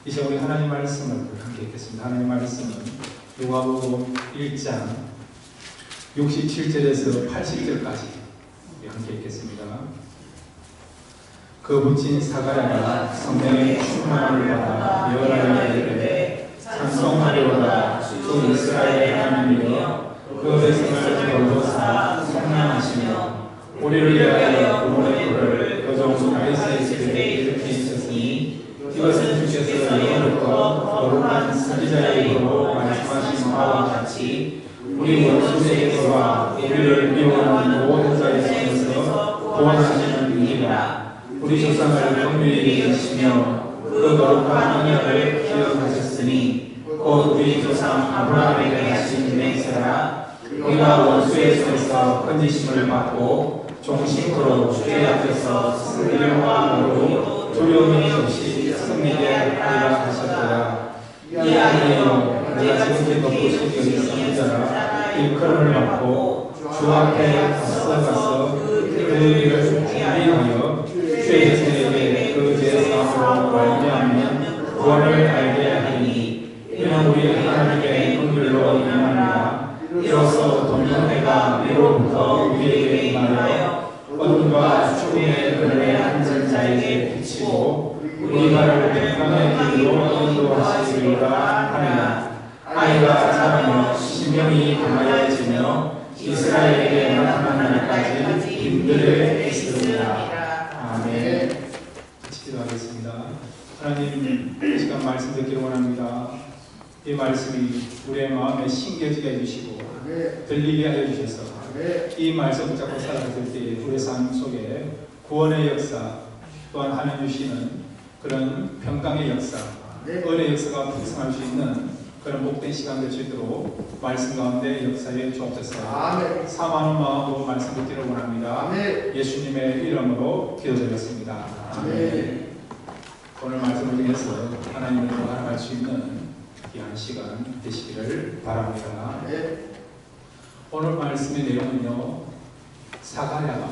이제 우리 하나님 말씀을 함께 읽겠습니다. 하나님 말씀은 누가복음 1장 67절에서 80절까지 함께 읽겠습니다. 그 묻힌 사가랴가 성령의 충만함을 받아 예언하여 이르되 찬송하리로다 주 이스라엘의 하나님이여 그 백성을 기업으로사 성량하시며 우리를 위하여 구원의 도를 그종 다윗의 세대에 일으키셨으니 이것은 주께서 예언부터 거룩한 선지자의 입으로 말씀하신 바와 같이 우리 원수에게서와 우리를 미워하는 모든 자의 손에서 구원하시는 이니라. 우리 조상을 긍휼히 여기시며 그 거룩한 언약을 기억하셨으니 곧 우리 조상 아브라함에게 하신 맹세라. 우리가 원수의 손에서 건지심을 받고 종신으로 주의 앞에서 승리와 모르고 두려움이 없이 승리에 하리라 하셨더라. 이 아이여 내가 지금까지 보신 여기 선지자라 일컬음을 받고 주 앞에 가서 그 일을 준비하여 주의 세력에 그 죄사함으로 말미암으면 구원을 알게 하리니 이는 우리 하나님의 긍휼로 인하니라. 이로써 동정대가 위로부터 우리에게 임하여 어둠과 죽음의 그늘에 앉은 자에게 비치고 우리 발을 평강의 길로 인도하시리라 하니라. 아이가 자라며 신명이 강하여지며 이스라엘에게 나타난 날까지 힘들에 있으리라. 아멘. 같이 기도하겠습니다. 하나님, 이 시간 말씀 듣기를 원합니다. 이 말씀이 우리의 마음에 심겨지게 해주시고 들리게 하여 주셔서 이 말씀 붙잡고 살아갔을 때 우리의 삶 속에 구원의 역사 또한 하나님 주시는 그런 평강의 역사, 은혜의 역사가 풍성할 수 있는 그런 복된 시간 될 수 있도록 말씀 가운데 역사에 주옵소서. 사모하는 마음으로 말씀 듣기를 원합니다. 예수님의 이름으로 기도드렸습니다. 아멘. 오늘 말씀을 통해서 하나님을 더 알아갈 수 있는 귀한 시간 되시기를 바랍니다. 오늘 말씀의 내용은요, 사가랴가,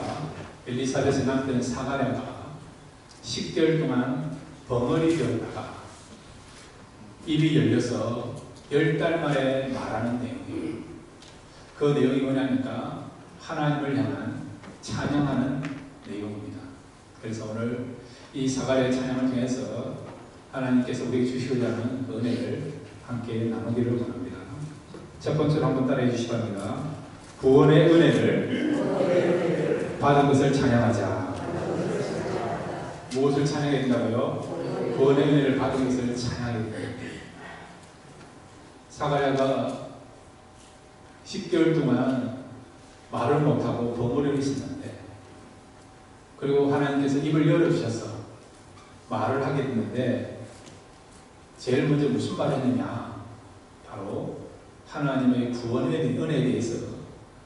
엘리사벳의 남편 사가랴가 10개월 동안 벙어리 되었다가 입이 열려서 10달 만에 말하는 내용이에요. 그 내용이 뭐냐니까 하나님을 향한 찬양하는 내용입니다. 그래서 오늘 이 사가랴의 찬양을 통해서 하나님께서 우리에게 주시고자 하는 은혜를 함께 나누기를 원합니다. 첫 번째로 한번 따라해 주시기 바랍니다. 구원의 은혜를 받은 것을 찬양하자. 무엇을 찬양해야 된다고요? 구원의 은혜를 받은 것을 찬양해야 된다. 사가랴가 10개월 동안 말을 못하고 버무리고 있었는데, 그리고 하나님께서 입을 열어주셔서 말을 하게 됐는데, 제일 먼저 무슨 말을 했느냐? 바로 하나님의 구원의 은혜에 대해서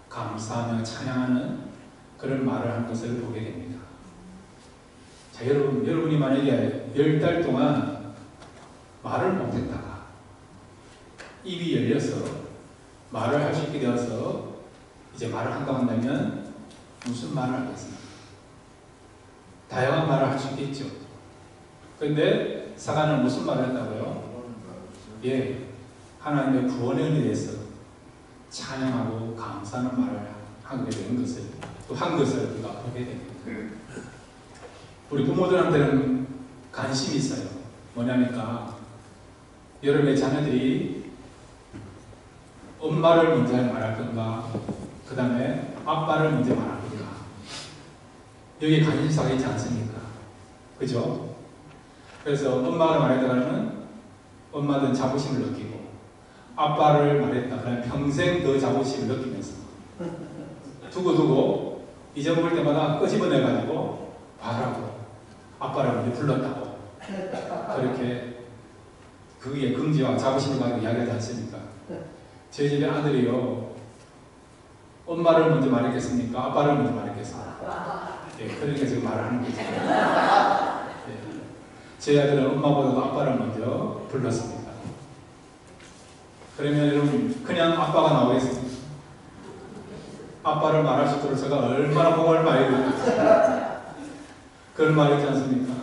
감사하며 찬양하는 그런 말을 한 것을 보게 됩니다. 자, 여러분이 만약에 10달 동안 말을 못했다가 입이 열려서 말을 할 수 있게 되어서 이제 말을 한다고 한다면 무슨 말을 하겠습니까? 다양한 말을 할 수 있겠죠. 그런데 사가는 무슨 말을 했다고요? 하나님의 구원의 은혜에 대해서 찬양하고 감사하는 말을 하게 되는 것을, 또 한 것을 우리가 보게 됩니다. 우리 부모들한테는 관심이 있어요. 뭐냐니까 여러분의 자녀들이 엄마를 먼저 말할 건가, 그 다음에 아빠를 먼저 말할 건가, 여기에 관심사가 있지 않습니까? 그죠? 그래서 엄마를 말했다가는 엄마는 자부심을 느끼고, 아빠를 말했다 그러면 평생 더 자부심을 느끼면서 두고두고 잊어먹을 때마다 끄집어내가지고 말하고, 아빠를 먼저 불렀다고, 그렇게 그게 긍지와 자부심을 가지고 이야기하지 않습니까? 저희 집의 아들이요, 엄마를 먼저 말했겠습니까? 아빠를 먼저 말했겠습니까? 그러니까 지금 말을 하는 거죠. 저희 아들은 엄마보다도 아빠를 먼저 불렀습니다. 그러면 여러분, 그냥 아빠가 나오겠습니까? 아빠를 말할 수 있도록 제가 얼마나 공을 많이 드렸습니까? 그런 말이지 않습니까?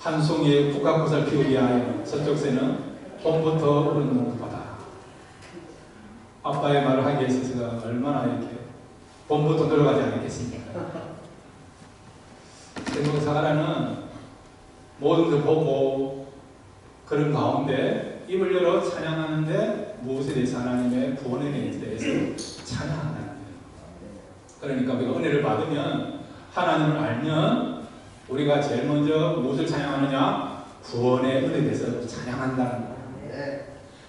한 송이의 북각꽃을 피우기 위하여 저쪽 새는 봄부터 오르는 것보다. 아빠의 말을 하기 위해서 제가 얼마나 이렇게 봄부터 들어가지 않겠습니까? 생명사가라는 모든 걸 보고 그런 가운데 입을 열어 찬양하는데 무엇에 대해서 하나님의 구원에 대해서 찬양한다는 거예요. 그러니까 우리가 은혜를 받으면 하나님을 알면 우리가 제일 먼저 무엇을 찬양하느냐? 구원의 은혜에 대해서 찬양한다는 거예요.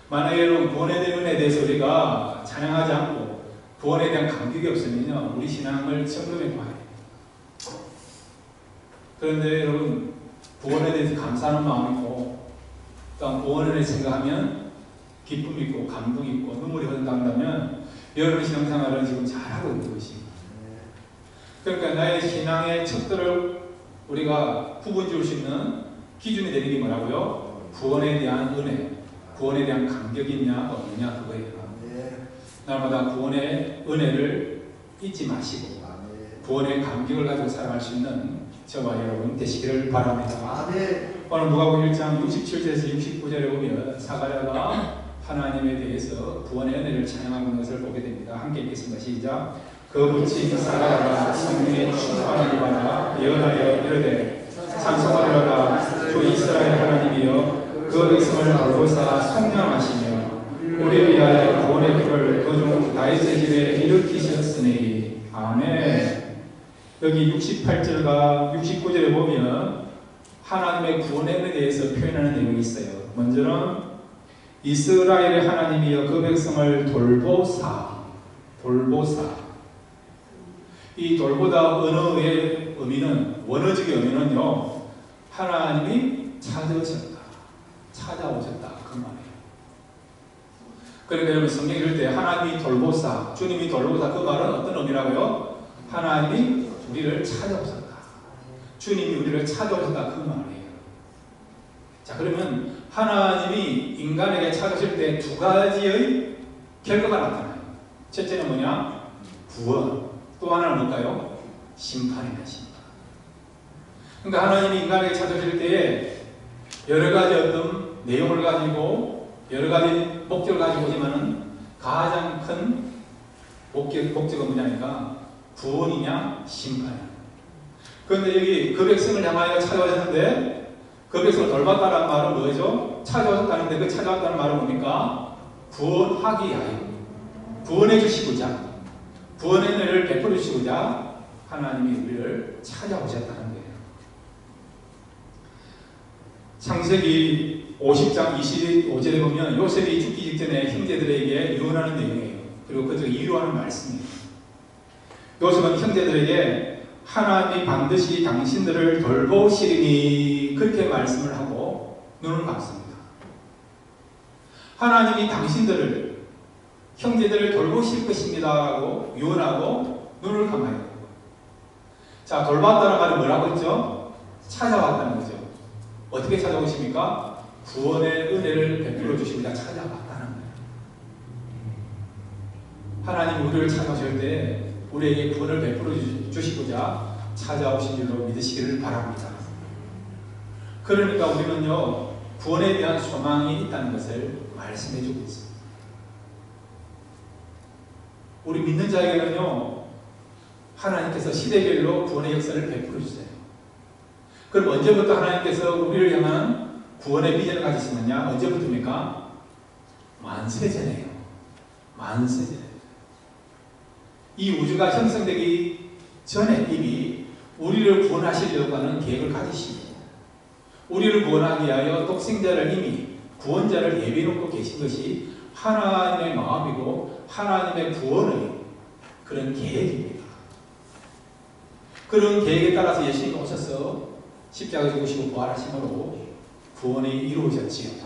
만약에 여러분 구원에 대한 은혜에 대해서 우리가 찬양하지 않고 구원에 대한 감격이 없으면요 우리 신앙을 점검해 봐야 돼요. 그런데 여러분 구원에 대해서 감사하는 마음이 있고 또 구원을 생각하면 기쁨이 있고 감동이 있고 눈물이 흐른다면 여러분의 신앙생활은 지금 잘하고 있는 것입니다. 그러니까 나의 신앙의 척도를 우리가 구분 지을 수 있는 기준이 되는 게 뭐라고요? 구원에 대한 은혜, 구원에 대한 감격이 있냐 없느냐 그거예요. 날마다 구원의 은혜를 잊지 마시고 구원의 감격을 가지고 살아갈 수 있는 저와 여러분 되시기를 바랍니다. 오늘 누가복음 1장 67절에서 69절에 보면 사가랴가 하나님에 대해서 구원의 은혜를 찬양하는 것을 보게 됩니다. 함께 읽겠습니다. 시작. 그 부친 사가랴가 성령의 충만함을 받아 예언하여 이르되 찬송하리로다 주 이스라엘 하나님이여 그 백성을 돌보사 성령하시며 우리를 위하여 구원의 표를 그중 다윗의 집에 일으키셨으니 아멘. 여기 68절과 69절에 보면 하나님의 구원에 대해서 표현하는 내용이 있어요. 먼저는 이스라엘의 하나님이여 그 백성을 돌보사. 이 돌보다 언어의 의미는 원어적인 의미는요 하나님이 찾아오셨다 그 말이에요. 그러니까 여러분 성경 읽을 때 하나님이 돌보사, 주님이 돌보사 그 말은 어떤 의미라고요? 하나님이 우리를 찾아오셨다, 주님이 우리를 찾아오셨다 그 말이에요. 자 그러면 하나님이 인간에게 찾아오실 때 두 가지의 결과가 나타나요. 첫째는 뭐냐? 구원. 또 하나는 뭘까요? 심판입니다. 심판. 그러니까 하나님이 인간에게 찾아오실 때에 여러 가지 어떤 내용을 가지고 여러 가지 목적을 가지고 오지만은 가장 큰 목적은 뭐냐니까 구원이냐 심판이냐. 그런데 여기 그 백성을 향하여 찾아오셨는데 그 백성을 돌봤다는 말은 뭐죠? 찾아오셨다는데 그 찾아왔다는 말은 뭡니까? 구원하기 위하여 구원해 주시고자 구원의 은혜를 베풀어 주시고자 하나님이 우리를 찾아오셨다는 거예요. 창세기 50장 25절에 보면 요셉이 죽기 직전에 형제들에게 유언하는 내용이에요. 그리고 그저 이유하는 말씀이에요. 요셉은 형제들에게 하나님이 반드시 당신들을 돌보시리니 그렇게 말씀을 하고 눈을 감습니다. 하나님이 당신들을 형제들을 돌보실 것입니다 하고 유언하고 눈을 감아요. 자 돌봤다는 말은 뭐라고 했죠? 찾아왔다는 거죠. 어떻게 찾아오십니까? 구원의 은혜를 베풀어 주시고자 찾아왔다는 거예요. 하나님 우리를 찾아오실 때 우리에게 구원을 베풀어 주시고자 찾아오신 줄로 믿으시기를 바랍니다. 그러니까 우리는요 구원에 대한 소망이 있다는 것을 말씀해 주고 있습니다. 우리 믿는 자에게는요 하나님께서 시대별로 구원의 역사를 베풀어 주세요. 그럼 언제부터 하나님께서 우리를 향한 구원의 비전을 가지시느냐? 언제부터입니까? 만세전에요. 만세전에. 이 우주가 형성되기 전에 이미 우리를 구원하시려고 하는 계획을 가지시고 우리를 구원하기 위하여 독생자를 이미 구원자를 예비해놓고 계신 것이 하나님의 마음이고 하나님의 구원의 그런 계획입니다. 그런 계획에 따라서 예수님이 오셔서 십자가 죽으시고 부활하심으로 구원이 이루어졌지요.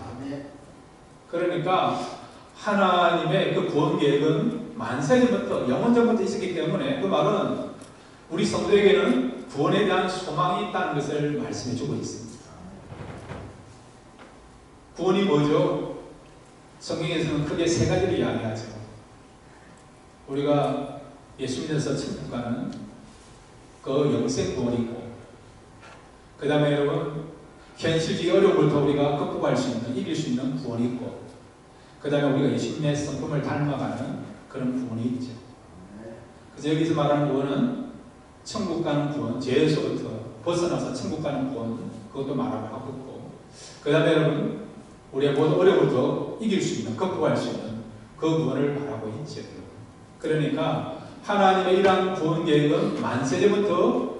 그러니까 하나님의 그 구원 계획은 만세전부터 영원전부터 있었기 때문에 그 말은 우리 성도에게는 구원에 대한 소망이 있다는 것을 말씀해 주고 있습니다. 구원이 뭐죠? 성경에서는 크게 세 가지를 이야기하죠. 우리가 예수 믿어서 천국 가는 그 영생 구원이고 그 다음에 여러분 현실적인 어려움부터 우리가 극복할 수 있는, 이길 수 있는 구원이 있고, 그 다음에 우리가 예수님의 성품을 닮아가는 그런 구원이 있죠. 그래서 여기서 말하는 구원은 천국 가는 구원, 죄에서부터 벗어나서 천국 가는 구원, 그것도 말하고 있고, 그 다음에 여러분, 우리의 모든 어려움부터 이길 수 있는, 극복할 수 있는 그 구원을 말하고 있죠. 그러니까 하나님의 이러한 구원 계획은 만세전부터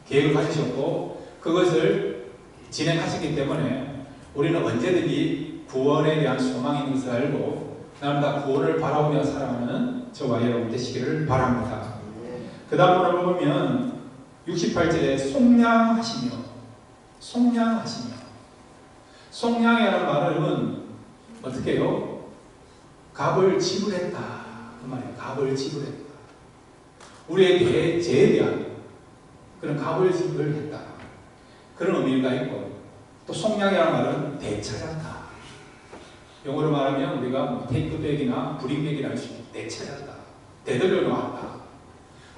계획을 가지셨고 그것을 진행하셨기 때문에 우리는 언제든지 구원에 대한 소망이 있는 것을 알고 날마다 구원을 바라보며 살아가는 저와 여러분 되시기를 바랍니다. 그 다음으로 보면 68절에 속량하시며, 속량하시며, 속량이라는 말은 어떻게 해요? 값을 지불했다 그 말이에요. 값을 지불했다. 우리의 죄에 대한 그런 값을 지불했다. 그런 의미가 있고, 또 속량이라는 말은 되찾았다. 영어로 말하면 우리가 테이크백이나 브링백이라 할 수 있는 되찾았다, 되돌려 놓았다.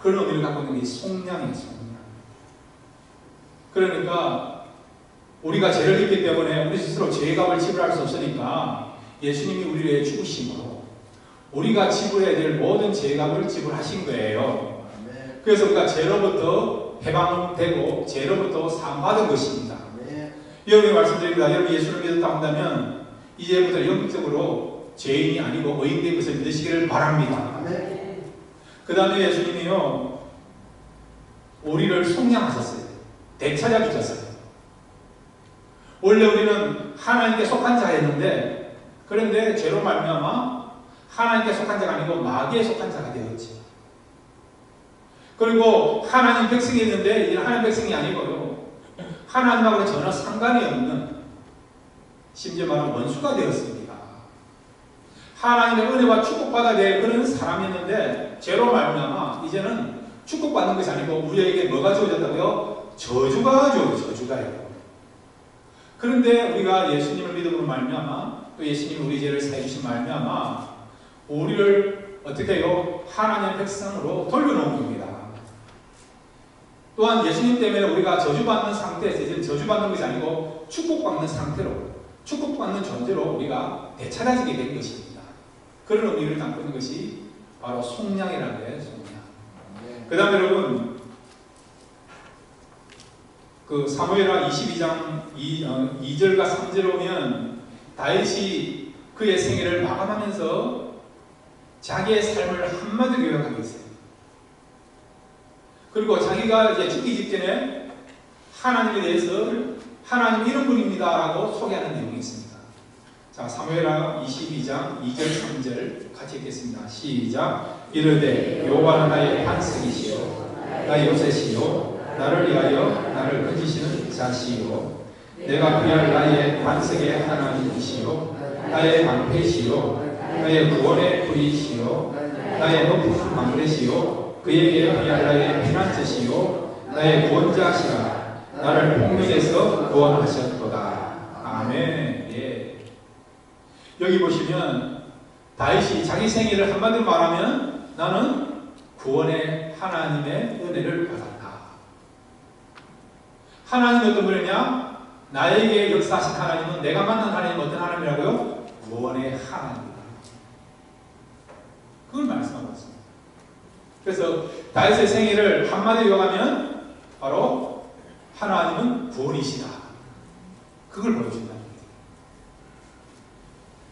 그런 의미를 갖고 있는 게 속량이에요. 속량. 그러니까 우리가 죄를 짓기 때문에 우리 스스로 죄의 값을 지불할 수 없으니까 예수님이 우리의 죽으심으로 우리가 지불해야 될 모든 죄의 값을 지불하신 거예요. 그래서 우리가 죄로부터 해방되고 죄로부터 사함받은 것입니다. 여러분이 말씀드립니다. 여러분이 예수를 믿었다 한다면 이제부터 영적으로 죄인이 아니고 의인된 것을 믿으시기를 바랍니다. 그 다음에 예수님이요, 우리를 속량하셨어요. 되찾아 주셨어요. 원래 우리는 하나님께 속한 자였는데, 그런데 죄로 말미암아 하나님께 속한 자가 아니고 마귀에 속한 자가 되었지. 그리고 하나님 백성이었는데 이제는 하나님 백성이 아니고요, 하나님하고 전혀 상관이 없는, 심지어 말하면 원수가 되었습니다. 하나님의 은혜와 축복받아야 될 그런 사람이었는데 죄로 말미암아 이제는 축복받는 것이 아니고 우리에게 뭐가 주어졌다고요? 저주가 주어져요. 저주가요. 그런데 우리가 예수님을 믿음으로 말미암아, 또 예수님이 우리 죄를 사해 주신 말미암아 우리를 어떻게 해요? 하나님의 백성으로 돌려놓은 겁니다. 또한 예수님 때문에 우리가 저주받는 상태에서 이제 저주받는 것이 아니고 축복받는 상태로, 축복받는 존재로 우리가 되찾아지게 된 것입니다. 그런 의미를 담고 있는 것이 바로 속량이라는 거예요. 속량. 그 다음에 여러분, 그 사무엘하 22장 2절과 3절에 오면 다윗이 그의 생애를 마감하면서 자기의 삶을 한마디로 요약하고 있어요. 그리고 자기가 이제 죽기 직전에 하나님에 대해서 하나님 이런 분입니다 라고 소개하는 내용이 있습니다. 자, 사무엘하 22장 2절 3절 같이 읽겠습니다. 시작. 이르되 여호와는 나의 반석이시요 나의 요새시요 나를 위하여 나를 건지시는 자시요 내가 피할 나의 반석의 하나님이시요 나의 방패시요 나의 구원의 불이시요 나의 높은 망대시요 그에게 피할 나의 피난처시요 나의 구원자시라 나를 폭력에서 구원하셨도다. 아멘. 예. 여기 보시면 다윗이 자기 생애를 한마디로 말하면 나는 구원의 하나님의 은혜를 받았다. 하나님이 어떤 분이냐? 나에게 역사하신 하나님은, 내가 만난 하나님은 어떤 하나님이라고요? 구원의 하나님이다. 그걸 말씀하고 있습니다. 그래서 다윗의 생애를 한마디로 요약하면 바로 하나님은 구원이시다. 그걸 보여준다.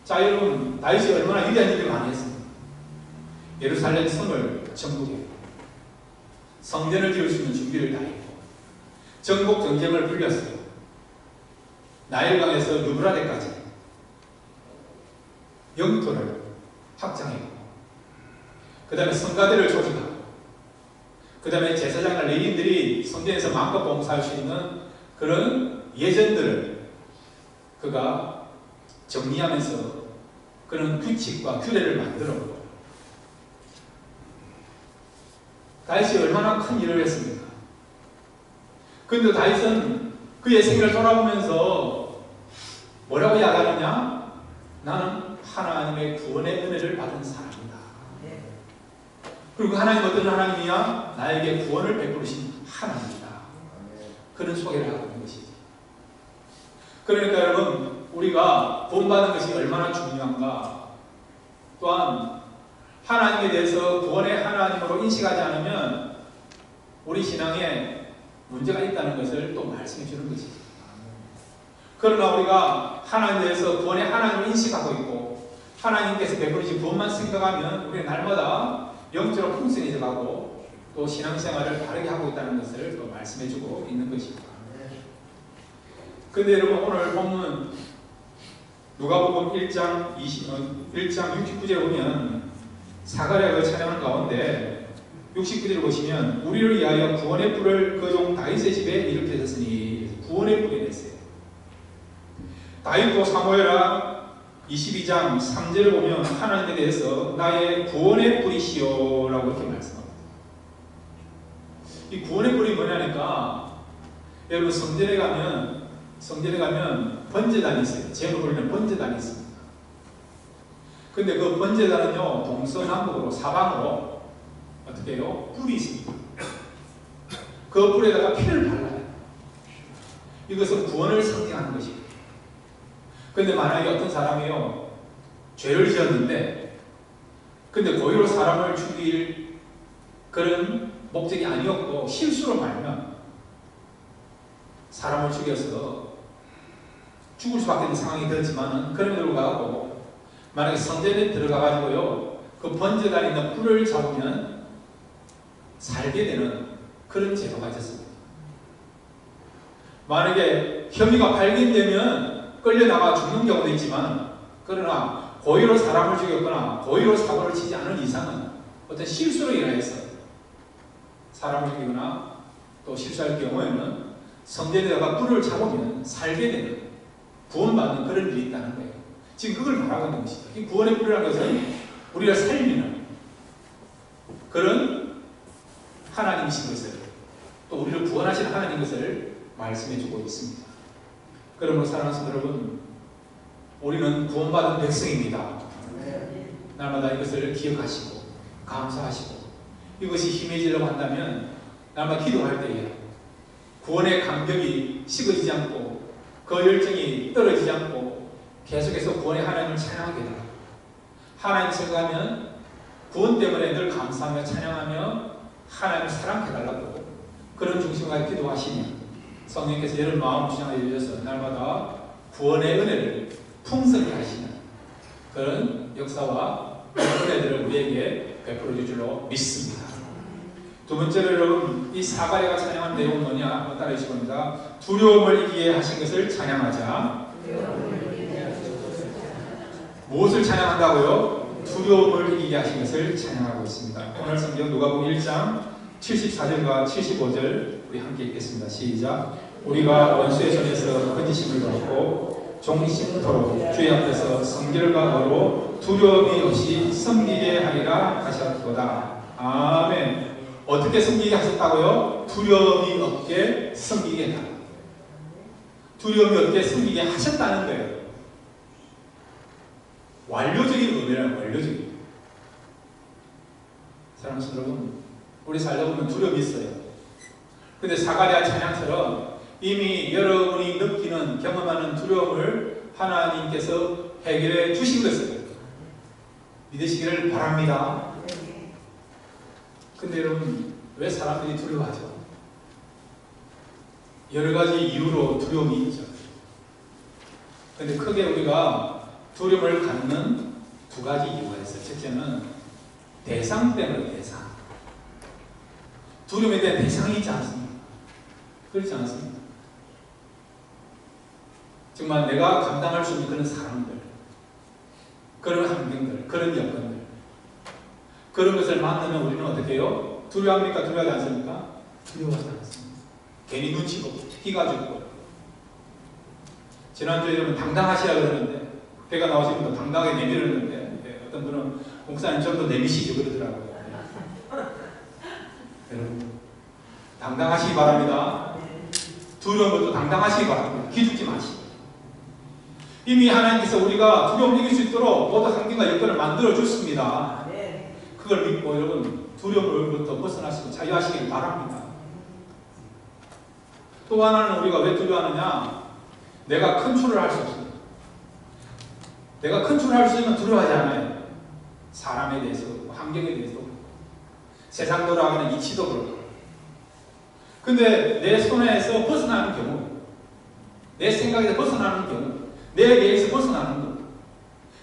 자, 여러분, 다윗이 얼마나 위대한 일을 많이 했습니까? 예루살렘 성을 정복했고, 성전을 지을 수 있는 준비를 다 했고, 정복 전쟁을 불렸어요. 나일강에서 유브라데까지 영토를 확장했고, 그 다음에 성가대를 조직하고, 그 다음에 제사장과 레위인들이 성전에서 마음껏 봉사할 수 있는 그런 예전들을 그가 정리하면서 그런 규칙과 규례를 만들었고, 다윗이 얼마나 큰 일을 했습니까? 그런데 다윗은 그의 생애를 돌아보면서 뭐라고 이야기하느냐? 나는 하나님의 구원의 은혜를 받은 사람이다. 그리고 하나님 어떤 하나님이야? 나에게 구원을 베푸신 하나님이다. 그런 소개를 하고 있는 것이지. 그러니까 여러분, 우리가 구원받은 것이 얼마나 중요한가. 또한 하나님에 대해서 구원의 하나님으로 인식하지 않으면 우리 신앙에 문제가 있다는 것을 또 말씀해 주는 것이죠. 그러나 우리가 하나님에 대해서 구원의 하나님을 인식하고 있고 하나님께서 베풀으신 구원만 생각하면 우리는 날마다 영적으로 풍성해져 가고 또 신앙생활을 바르게 하고 있다는 것을 또 말씀해 주고 있는 것입니다. 그런데 여러분, 오늘 본문 누가복음 1장 69절에 보면 사가랴가 찬양하는 가운데 69절을 보시면 우리를 위하여 구원의 뿔을 그 종 다윗의 집에 일으키셨으니 구원의 뿔이 됐어요. 다윗도 사무엘하 22장 3절을 보면 하나님에 대해서 나의 구원의 뿔이시오 라고 이렇게 말씀합니다. 이 구원의 뿔이 뭐냐니까 여러분, 성전에 가면 번제단이 있어요. 제물 올리는 번제단이 있습니다. 근데 그 번제단은요, 동서남북으로 사방으로 어떻게 해요? 뿔이 있습니다. 그 뿔에다가 피를 발라요. 이것은 구원을 상징하는 것입니다. 근데 만약에 어떤 사람이요, 죄를 지었는데 근데 고의로 사람을 죽일 그런 목적이 아니었고 실수로 말면 사람을 죽여서 죽을 수밖에 없는 상황이 되었지만은 그럼에도 불구하고 만약에 성전에 들어가가지고요, 그 번제단에 있는 뿔을 잡으면 살게 되는 그런 제도가 있었습니다. 만약에 혐의가 발견되면 끌려나가 죽는 경우도 있지만, 그러나 고의로 사람을 죽였거나 고의로 사고를 치지 않은 이상은 어떤 실수로 인하여서 사람을 죽이거나 또 실수할 경우에는 성전에다가 뿔을 잡으면 살게 되는, 구원받는 그런 일이 있다는 거예요. 지금 그걸 말하고 있는 것이죠. 이 구원의 뿔이라는 것은 우리가 살리는 그런 하나님이신 것을, 또 우리를 구원하시는 하나님 것을 말씀해 주고 있습니다. 그러므로 사랑하는 성도 여러분, 우리는 구원받은 백성입니다. 날마다 이것을 기억하시고 감사하시고 이것이 힘해지려고 한다면 날마다 기도할 때에 구원의 감격이 식어지지 않고 그 열정이 떨어지지 않고 계속해서 구원의 하나님을 찬양하게 됩니다. 하나님 생각하면 구원 때문에 늘 감사하며 찬양하며 하나님을 사랑해달라고 그런 중심과 기도하시면 성령께서 여러분 마음 주장하여 주셔서 날마다 구원의 은혜를 풍성히 하시는 그런 역사와 은혜들을 우리에게 베풀어 줄 줄로 믿습니다. 두 번째로 여러분, 이 사가랴가 찬양한 내용은 뭐냐? 한번 따라해 주시기 바랍니다. 두려움을 이기게 하신 것을 찬양하자. 무엇을 찬양한다고요? 두려움을 이기게 하신 것을 찬양하고 있습니다. 오늘 성경 누가복음 1장 74절과 75절 우리 함께 읽겠습니다. 시작. 우리가 원수의 손에서 건지심을 받고 종신토록 주의 앞에서 성결과 어로 두려움이 없이 섬기게 하리라 하셨도다. 아멘. 어떻게 섬기게 하셨다고요? 두려움이 없게 섬기게 했다. 두려움이 없게 섬기게 하셨다는 거예요. 완료적인 의미라는 완료적인. 사랑하는 여러분, 우리 살다 보면 두려움이 있어요. 근데 사가랴 찬양처럼 이미 여러분이 느끼는 경험하는 두려움을 하나님께서 해결해 주신 것을 믿으시기를 바랍니다. 근데 여러분, 왜 사람들이 두려워하죠? 여러 가지 이유로 두려움이 있죠. 근데 크게 우리가 두려움을 갖는 두 가지 이유가 있어요. 첫째는 대상 때문에 대상. 두려움에 대한 대상이 있지 않습니까? 그렇지 않습니까? 정말 내가 감당할 수 있는 그런 사람들, 그런 환경들, 그런 여건들, 그런 것을 만나면 우리는 어떻게 해요? 두려워합니까? 두려워하지 않습니까? 두려워하지 않습니다. 괜히 눈치 보고 희가 죽고. 지난주에 여러분 당당하시라 그러는데 배가 나오신 분도 당당하게 내밀었는데 어떤 분은 목사님 좀 더 내미시죠 그러더라고요. 여러분 당당하시기 바랍니다. 두려운 것도 당당하시기 바랍니다. 기죽지 마시고. 이미 하나님께서 우리가 두려움을 이길 수 있도록 모든 환경과 여건을 만들어 줬습니다. 그걸 믿고 여러분 두려움으로부터 벗어나시고 자유하시길 바랍니다. 또 하나는 우리가 왜 두려워하느냐? 내가 컨트롤할 수 없습니다. 내가 컨트롤할 수 있으면 두려워하지 않아요. 사람에 대해서, 환경에 대해서, 세상 돌아가는 이치도 그렇고. 근데 내 손에서 벗어나는 경우, 내 생각에서 벗어나는 경우, 내 계획에서 벗어나는 것,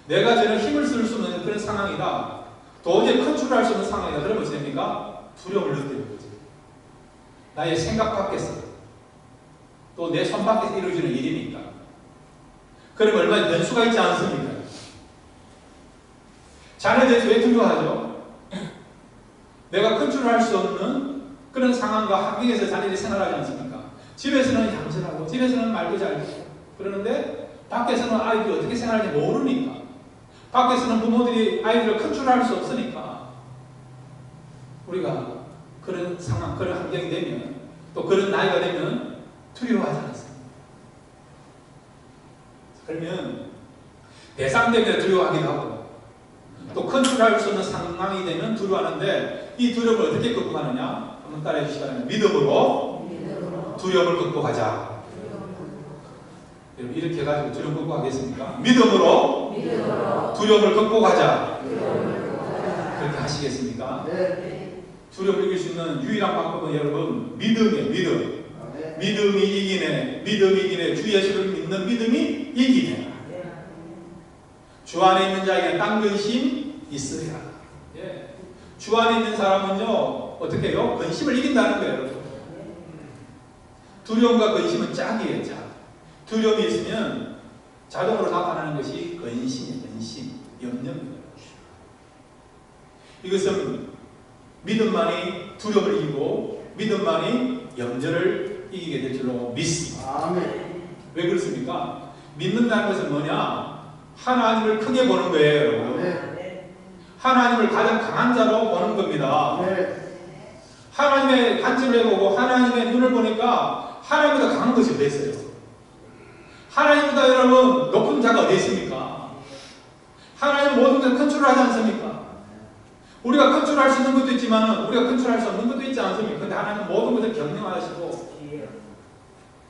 내가 저는 힘을 쓸 수 없는 그런 상황이다, 도저히 컨트롤할 수 없는 상황이다, 그러면 어떻게 됩니까? 두려움을 느끼는 거죠. 나의 생각 밖에서, 또 내 손 밖에서 이루어지는 일이니까. 그러면 얼마나 변수가 있지 않습니까? 자녀에 대해서 왜 두려워하죠? 내가 컨트롤할 수 없는 그런 상황과 환경에서 자녀들이 생활하지 않습니까? 집에서는 얌전하고, 집에서는 말도 잘 듣고, 그러는데 밖에서는 아이들이 어떻게 생활하는지 모르니까, 밖에서는 부모들이 아이들을 컨트롤할 수 없으니까, 우리가 그런 상황, 그런 환경이 되면, 또 그런 나이가 되면 두려워하지 않습니다. 그러면 대상 때문에 두려워하기도 하고, 또 컨트롤할 수 없는 상황이 되면 두려워하는데, 이 두려움을 어떻게 극복하느냐? 한번 따라해 주시기 바랍니다. 믿음으로 두려움을 극복하자. 여러분, 이렇게 해가지고 두려움 극복하겠습니까? 믿음으로 두려움을 극복하자. 그렇게 하시겠습니까? 두려움을 이길 수 있는 유일한 방법은 여러분, 믿음이에요. 믿음. 믿음이 이기네. 믿음이 이기네. 주 예수를 믿는 믿음이 이기네. 주 안에 있는 자에게는 딴 근심 있으리라. 주 안에 있는 사람은요, 어떻게 해요? 근심을 이긴다는 거예요. 두려움과 근심은 짝이에요, 짝. 두려움이 있으면 자동으로 나타나는 것이 근심이에요, 근심. 염려입니다. 이것은 믿음만이 두려움을 이기고, 믿음만이 염려를 이기게 될 줄로 믿습니다. 아멘. 왜 그렇습니까? 믿는다는 것은 뭐냐? 하나님을 크게 보는 거예요, 여러분. 네. 하나님을 가장 강한 자로 보는 겁니다. 네. 하나님의 관점을 해보고 하나님의 눈을 보니까 하나님보다 강한 것이 어디 있어요? 하나님보다 여러분 높은 자가 어디 있습니까? 하나님은 모든 것을 컨트롤하지 않습니까? 우리가 컨트롤할 수 있는 것도 있지만 우리가 컨트롤할 수 없는 것도 있지 않습니까? 근데 하나님은 모든 것을 경영하시고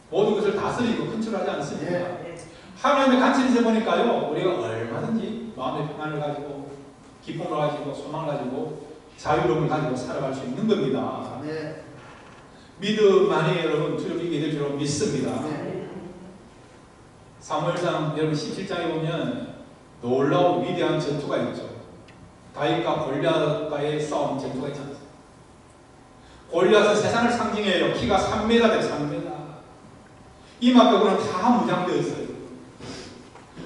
모든 것을 다스리고 컨트롤하지 않습니까? 네. 하나님의 관점에서 보니까요, 우리가 얼마든지 마음의 평안을 가지고 기쁨을 가지고 소망을 가지고 자유로움을 가지고 살아갈 수 있는 겁니다. 네. 믿음만이 여러분 두려움이 이기게 될 줄 믿습니다. 네. 사무엘상 여러분 17장에 보면 놀라운 위대한 전투가 있죠. 다윗과 골리앗과의 싸움 전투가 있지 않습니까? 골리앗은 세상을 상징해요. 키가 3m 돼, 3m. 이마벽으로는 다 무장되어 있어요.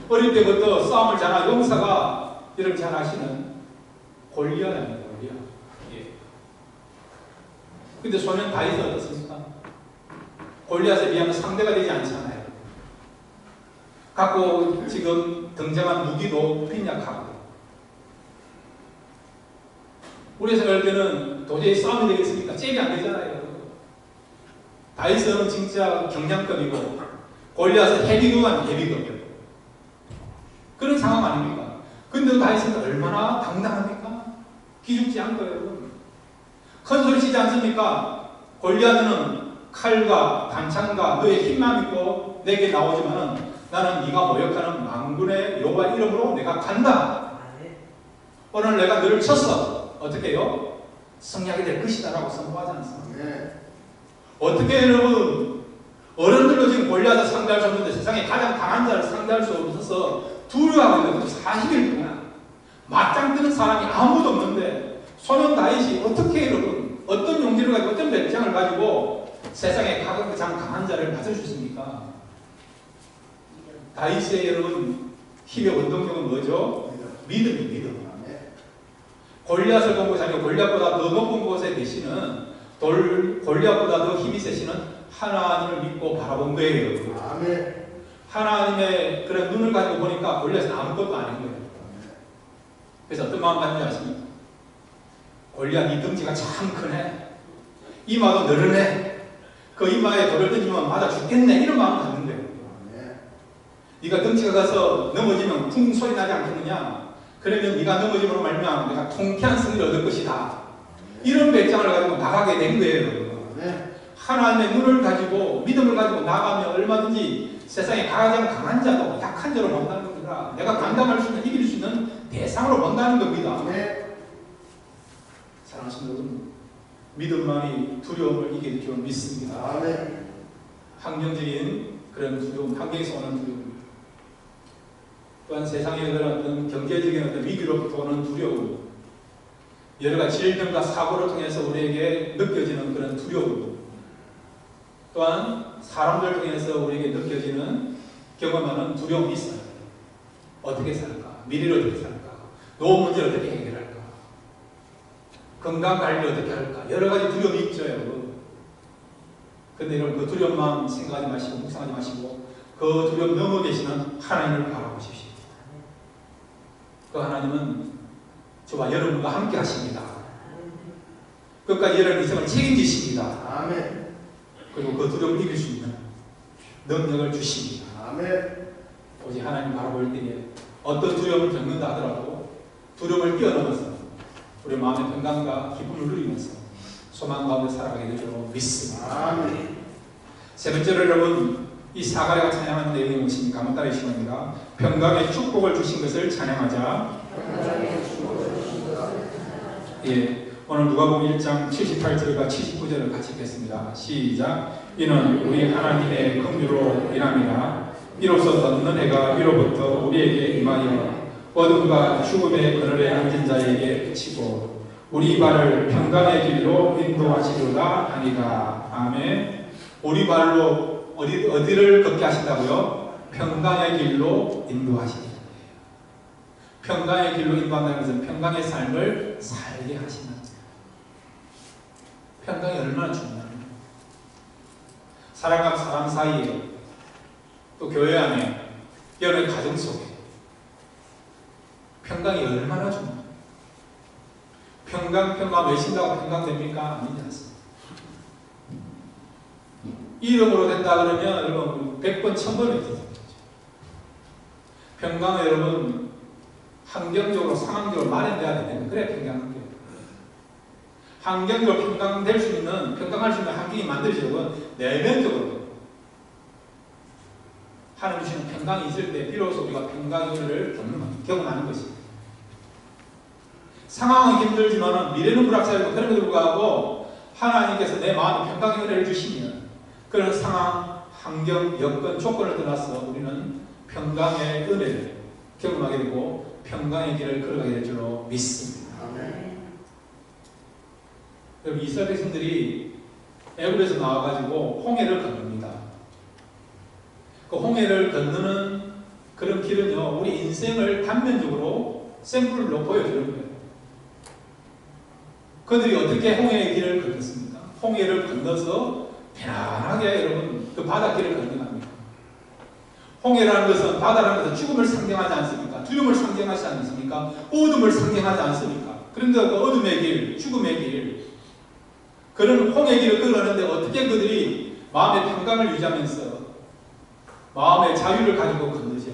어릴 때부터 싸움을 잘한 용사가 여러분 잘 아시는 골리앗 아닙니까? 골리앗. 예. 근데 소년 다윗은 어떻습니까? 골리앗에 비하면 상대가 되지 않잖아요. 갖고 지금 등장한 무기도 빈약하고. 우리 생각할 때는 도저히 싸움이 되겠습니까? 잽이 안 되잖아요. 다윗은 진짜 경량급이고 골리앗은 헤비급한 헤비급. 그런 상황 아닙니까? 근데 다윗은 얼마나 당당합니까? 기죽지 않고요. 큰 소리 치지 않습니까? 골리앗은 칼과 단창과 너의 힘만 믿고 내게 나오지만 나는 네가 모욕하는 만군의 여호와 이름으로 내가 간다. 오늘 내가 너를 쳤어. 어떻게 해요? 승리하게 될 것이다 라고 선포하지 않습니까? 네. 어떻게 여러분 어른들도 지금 골리앗을 상대할 수 없는데 세상에 가장 강한 자를 상대할 수 없어서 두려워하고 있는 것도 40일 동안 맞짱 뜨는 사람이 아무도 없는데 소년 다윗이 어떻게 여러분 어떤 용기를 가지고 어떤 배짱을 가지고 세상에 가장 강한 자를 맞을 수 있습니까? 다윗의 여러분 힘의 원동력은 뭐죠? 믿음이 믿음. 골리앗을 본 것이 아니고 골리앗보다 더 높은 곳에 계시는 골리앗보다 더 힘이 세시는 하나님을 믿고 바라본 거예요. 아멘. 하나님의 그런 눈을 가지고 보니까 골리앗은 아무것도 아닌 거예요. 그래서 어떤 마음 갖는지 아십니까? 골리앗 이 덩치가 참 크네. 이마도 늘으네. 그 이마에 돌을 던지면 맞아 죽겠네. 이런 마음 갖는 거예요. 네가 덩치가 가서 넘어지면 쿵 소리 나지 않겠느냐? 그러면 네가 넘어짐으로 말미암아 내가 통쾌한 승리를 얻을 것이다. 이런 배짱을 가지고 나가게 된 거예요. 하나님의 눈을 가지고 믿음을 가지고 나가면 얼마나 얼마든지 세상에 가장 강한 자도 약한 자로 본다는 겁니다. 내가 감당할 수 있는, 이길 수 있는 대상으로 본다는 겁니다. 네. 사랑하시는 여러분, 믿음만이 두려움을 이길 줄 믿습니다. 아멘. 환경적인 그런 두려움, 환경에서 오는 두려움, 또한 세상의 그런 어떤 경제적인 어떤 위기로부터 오는 두려움, 여러 가지 질병과 사고를 통해서 우리에게 느껴지는 그런 두려움, 또한 사람들을 통해서 우리에게 느껴지는 경험하는 두려움이 있어요. 어떻게 살까? 미래를 어떻게 살까? 노후 문제를 어떻게 해결할까? 건강 관리를 어떻게 할까? 여러 가지 두려움이 있죠, 여러분. 근데 여러분, 그 두려움만 생각하지 마시고, 묵상하지 마시고, 그 두려움 넘어 계시는 하나님을 바라보십시오. 그 하나님은 저와 여러분과 함께 하십니다. 끝까지 여러분 인생을 책임지십니다. 아멘. 그리고 그 두려움을 이길 수 있는 능력을 주십니다. 아멘. 오직 하나님 바라볼 때에 어떤 두려움을 겪는다 하더라도 두려움을 뛰어넘어서 우리 마음의 평강과 기쁨을 누리면서 소망 가운데 살아가게 될 줄 믿습니다. 아멘. 세 번째로 여러분, 이 사가랴가 찬양하는 내용이 무엇입니까? 한번 따라해 주시기 바랍니다. 평강의 축복을 주신 것을 찬양하자. 예, 오늘 누가복음 1장 78절과 79절을 같이 읽겠습니다. 시작. 이는 우리 하나님의 긍휼로 인함이라. 이로써 떴는 해가 위로부터 우리에게 임하여 어둠과 죽음의 그늘에 앉은 자에게 그치고 우리 발을 평강의 길로 인도하시리라 하니라. 아멘. 우리 발로 어디를 걷게 하신다고요? 평강의 길로 인도하시리라. 평강의 길로 인도한다는 것은 평강의 삶을 살게 하시는, 평강이 얼마나 중요합니까? 사람과 사람 사이에, 또 교회 안에, 여러 가정 속에 평강이 얼마나 중요합니까? 평강 외친다고 평강됩니까? 아니지 않습니다. 이름으로 된다 그러면 여러분 100번 1000번 외치죠. 평강은 여러분 환경적으로 상황적으로 마련돼야 되는, 그래 평강한 게. 환경적으로 평강될 수 있는, 평강할 수 있는 환경이 만들어지는 내면적으로 하나님 주시는 평강이 있을 때 비로소 우리가 평강을 경험하는 것입니다. 상황은 힘들지만 미래는 불확실하고 그럼에도 불구하고 하나님께서 내 마음에 평강의 은혜를 주시면 그런 상황, 환경, 여건, 조건을 떠나서 우리는 평강의 은혜를 경험하게 되고 평강의 길을 걸어가게 될 줄로 믿습니다. 아멘. 여러분, 이스라엘 백성들이 애굽에서 나와가지고 홍해를 건넙니다. 그 홍해를 건너는 그런 길은요, 우리 인생을 단면적으로 샘플로 보여주는 거예요. 그들이 어떻게 홍해의 길을 건넜습니까? 홍해를 건너서 편안하게 여러분 그 바닷길을 건너갑니다. 홍해라는 것은, 바다라는 것은 죽음을 상징하지 않습니까? 두려움을 상징하지 않습니까? 어둠을 상징하지 않습니까? 그런데 그 어둠의 길, 죽음의 길, 그런 홍해의 길을 걸어가는데 어떻게 그들이 마음의 평강을 유지하면서 마음의 자유를 가지고 건너죠?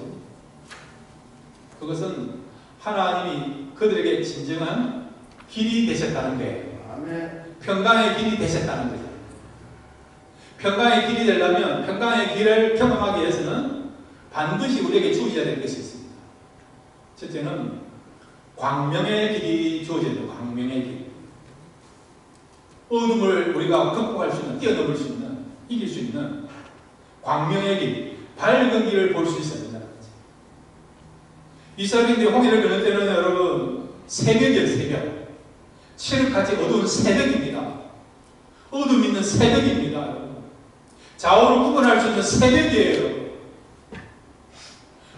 그것은 하나님이 그들에게 진정한 길이 되셨다는 거예요. 아멘. 평강의 길이 되셨다는 거죠. 평강의 길이 되려면 평강의 길을 경험하기 위해서는 반드시 우리에게 주어져야 될 것이 있습니다. 첫째는 광명의 길이 주어져야 돼요. 광명의 길. 어둠을 우리가 극복할 수 있는, 뛰어넘을 수 있는, 이길 수 있는 광명의 길, 밝은 길을 볼 수 있어야 된다는 거죠. 이스라엘인들이 홍해를 건널 때는 여러분 새벽이에요. 새벽. 칠흑같이 어두운 새벽입니다. 어둠 있는 새벽입니다. 여러분. 좌우를 구분할 수 있는 새벽이에요.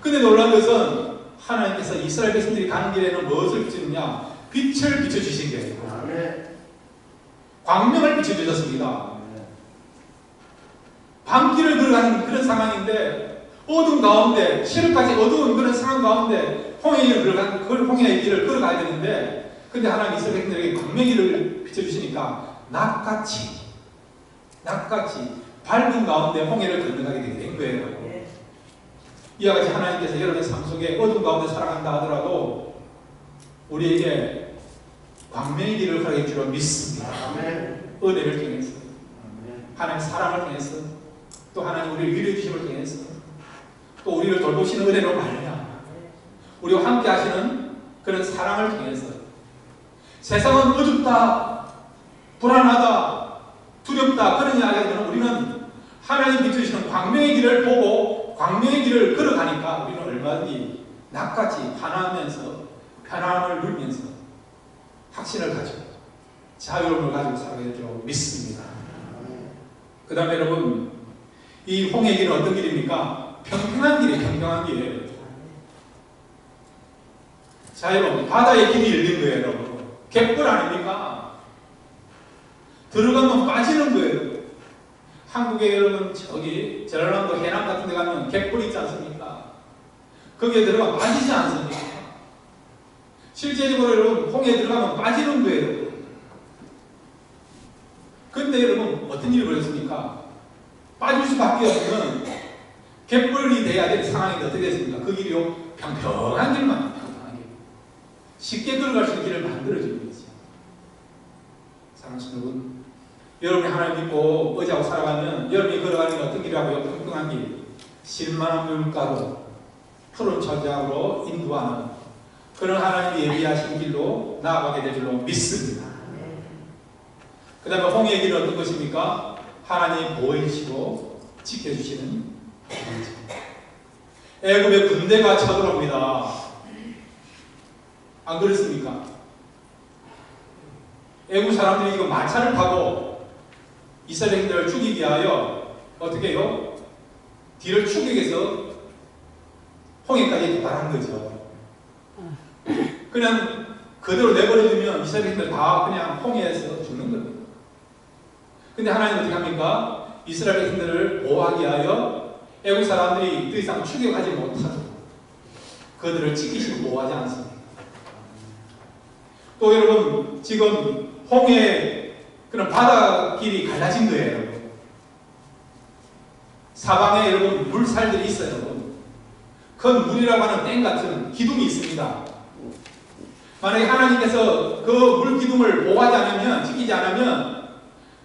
근데 놀라운 것은 하나님께서 이스라엘 백성들이 가는 길에는 무엇을 비추느냐? 빛을 비춰주신 거예요. 아멘. 광명을 비춰주셨습니다. 밤길을 걸어가는 그런 상황인데 어둠 가운데, 칠흑같이 어두운 그런 상황 가운데 홍해의 길을 걸어가야 되는데, 근데 하나님 이스라엘 백성들에게 광명길을 비춰주시니까 낮같이 밝은 가운데 홍해를 건너가게 되게 된 거예요. 이와 같이 하나님께서 여러분의 삶 속에 어둠 가운데 살아간다 하더라도 우리에게 광명의 길을 가게 줄로 믿습니다. 아멘. 은혜를 통해서, 아멘. 하나님의 사랑을 통해서, 또 하나님 우리를 위로해 주심을 통해서 또 우리를 돌보시는 은혜로 말미암아 우리와 함께 하시는 그런 사랑을 통해서 세상은 어둡다, 불안하다, 두렵다 그런 이야기하지만 우리는 하나님 비추시는 광명의 길을 보고 광명의 길을 걸어가니까 우리는 얼마든지 낮같이 반하면서 편안함을 누리면서 확신을 가지고 자유로움을 가지고 살아야 될 줄 믿습니다. 그 다음에 여러분, 이 홍해의 길은 어떤 길입니까? 평평한 길이에요. 평평한 길이에요. 자, 여러분, 바다의 길이 열린 거예요. 여러분, 갯벌 아닙니까? 들어가면 빠지는 거예요. 한국에 여러분 저기 전라남도 해남 같은 데 가면 갯벌이 있지 않습니까? 거기에 들어가면 빠지지 않습니까? 실제적으로 여러분 홍해에 들어가면 빠지는 거예요. 근데 여러분 어떤 일이 벌어졌습니까? 빠질 수밖에 없는 갯벌이 돼야 될 상황이 어떻게 됐습니까? 그 길이요 평평한 길만 평평한 길 쉽게 걸어갈 수 있는 길을 만들어주는 거죠. 사랑하시는 여러분, 여러분이 하나님 믿고 의지하고 살아가면 여러분이 걸어가는 게 어떤 길이라고요? 평평한 길, 실만한 물가로 푸른 초장으로 인도하는 그런 하나님이 예비하신 길로 나아가게 될 줄로 믿습니다. 그 다음에 홍해의 길은 어떤 것입니까? 하나님이 보호해주시고 지켜주시는 길이죠. 애굽의 군대가 쳐들어옵니다. 안 그렇습니까? 애굽 사람들이 지금 마차를 타고 이스라엘인들을 죽이기 위하여 어떻게 해요? 뒤를 추격해서 홍해까지 도달한 거죠. 그냥 그대로 내버려두면 이스라엘인들 다 그냥 홍해에서 죽는 겁니다. 근데 하나님은 어떻게 합니까? 이스라엘인들을 보호하기 위하여 애국 사람들이 더 이상 추격하지 못하도록 그들을 지키시고 보호하지 않습니다. 또 여러분 지금 홍해 그런 바다길이 갈라진 거예요. 여러분. 사방에 여러분 물살들이 있어요. 여러분. 큰 물이라고 하는 댐 같은 기둥이 있습니다. 만약에 하나님께서 그 물기둥을 보호하지 않으면 지키지 않으면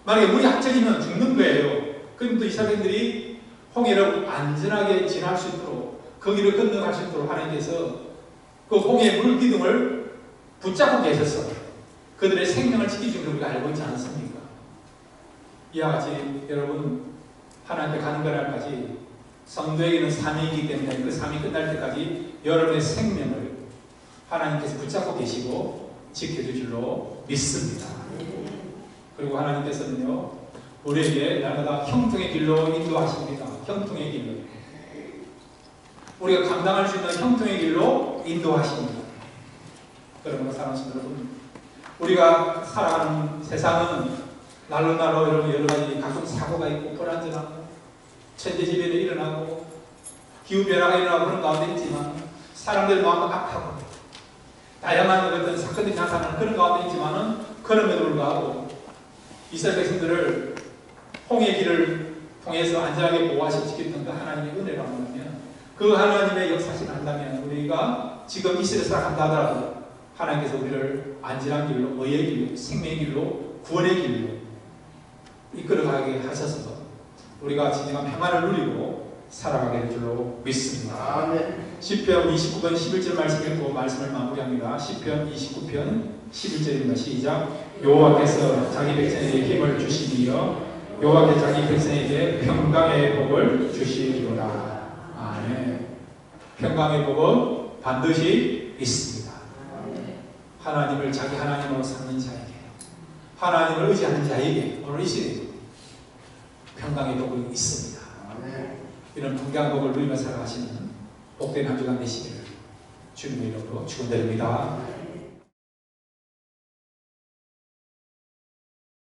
만약에 물이 합쳐지면 죽는 거예요. 그럼 또 이스라엘인들이 홍해를 안전하게 지날 수 있도록 거기를 건너갈 수 있도록 하나님께서 그 홍해 물기둥을 붙잡고 계셔서 그들의 생명을 지키시는 걸 우리가 알고 있지 않습니까? 이와 같이 여러분 하나님께 가는 그날까지 성도에게는 삶이기 때문에 그 삶이 끝날 때까지 여러분의 생명을 하나님께서 붙잡고 계시고 지켜줄 줄로 믿습니다. 그리고 하나님께서는요 우리에게 날마다 형통의 길로 인도하십니다. 형통의 길로 우리가 감당할 수 있는 형통의 길로 인도하십니다. 여러분 사랑하시는 여러분, 우리가 살아가는 세상은 날로 여러분 여러 가지 각종 사고가 있고 불안전하고 천재지변이 일어나고 기후변화가 일어나고 그런 가운데 있지만 사람들 마음도 악하고 다양한 어떤 사건들이 나타나는 그런 가운데 있지만은 그럼에도 불구하고 이스라엘 백성들을 홍해 길을 통해서 안전하게 보호하시고 지켰던 그 하나님의 은혜라고 하면 그 하나님의 역사실 한다면 우리가 지금 이 시대에 살아간다 하더라도 하나님께서 우리를 안전한 길로, 의의 길로, 생명의 길로, 구원의 길로 이끌어가게 하셔서 우리가 진정한 평안을 누리고 살아가게 될 줄로 믿습니다. 아멘. 시편 29편 11절 말씀 읽고 말씀을 마무리합니다. 시편 29편 11절입니다. 시작. 여호와께서 자기 백성에게 힘을 주시며 여호와께서 자기 백성에게 평강의 복을 주시리로다. 아멘. 평강의 복은 반드시 있습니다. 하나님을 자기 하나님으로 삼는 자에게, 하나님을 의지하는 자에게 오늘 이 시대에 평강의 복이 있습니다. 이런 평강의 복을 누리며 살아가시는 복된 한 주간 되시기를 주님의 이름으로 축원드립니다.